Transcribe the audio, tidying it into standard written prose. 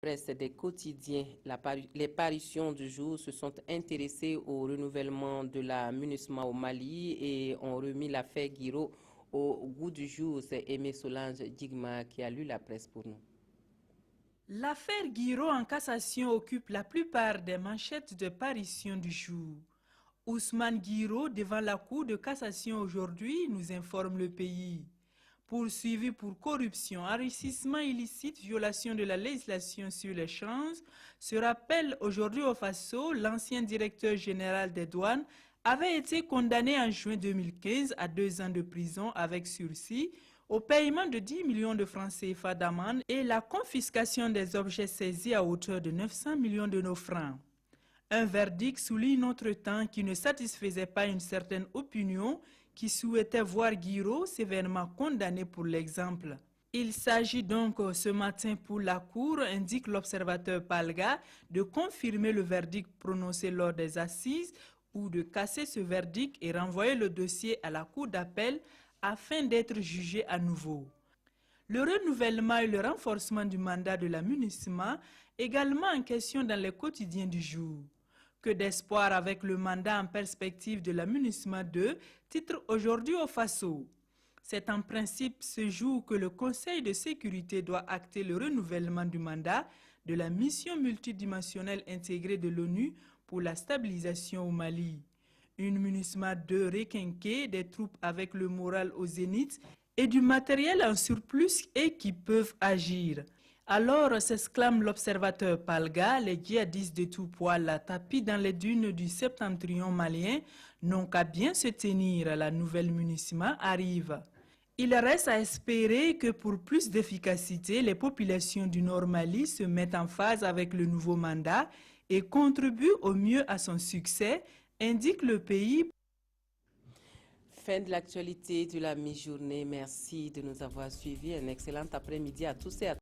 Presse des quotidiens, les parutions du jour se sont intéressées au renouvellement de la MINUSMA au Mali et ont remis l'affaire Guiro au goût du jour. C'est Aimé Solange Digma qui a lu la presse pour nous. L'affaire Guiro en cassation occupe la plupart des manchettes de parution du jour. Ousmane Guiro devant la Cour de cassation aujourd'hui, nous informe le pays. Poursuivi pour corruption, enrichissement illicite, violation de la législation sur l'échange, se rappelle aujourd'hui au Faso, l'ancien directeur général des douanes avait été condamné en juin 2015 à 2 ans de prison avec sursis, au paiement de 10 millions de francs CFA d'amende et la confiscation des objets saisis à hauteur de 900 millions de nos francs. Un verdict souligne notre temps qui ne satisfaisait pas une certaine opinion qui souhaitait voir Guiro sévèrement condamné pour l'exemple. Il s'agit donc ce matin pour la Cour, indique l'observateur Palga, de confirmer le verdict prononcé lors des assises ou de casser ce verdict et renvoyer le dossier à la Cour d'appel afin d'être jugé à nouveau. Le renouvellement et le renforcement du mandat de la MINUSMA également en question dans les quotidiens du jour. Que d'espoir avec le mandat en perspective de la MINUSMA 2, titre aujourd'hui au Faso. C'est en principe ce jour que le Conseil de sécurité doit acter le renouvellement du mandat de la mission multidimensionnelle intégrée de l'ONU pour la stabilisation au Mali. Une MINUSMA 2 requinquée, des troupes avec le moral au zénith et du matériel en surplus et qui peuvent agir. Alors, s'exclame l'observateur Palga, les djihadistes de tout poil tapis dans les dunes du septentrion malien n'ont qu'à bien se tenir, la nouvelle MINUSMA arrive. Il reste à espérer que pour plus d'efficacité, les populations du Nord Mali se mettent en phase avec le nouveau mandat et contribuent au mieux à son succès, indique le pays. Fin de l'actualité de la mi-journée. Merci de nous avoir suivis. Un excellent après-midi à tous et à tous.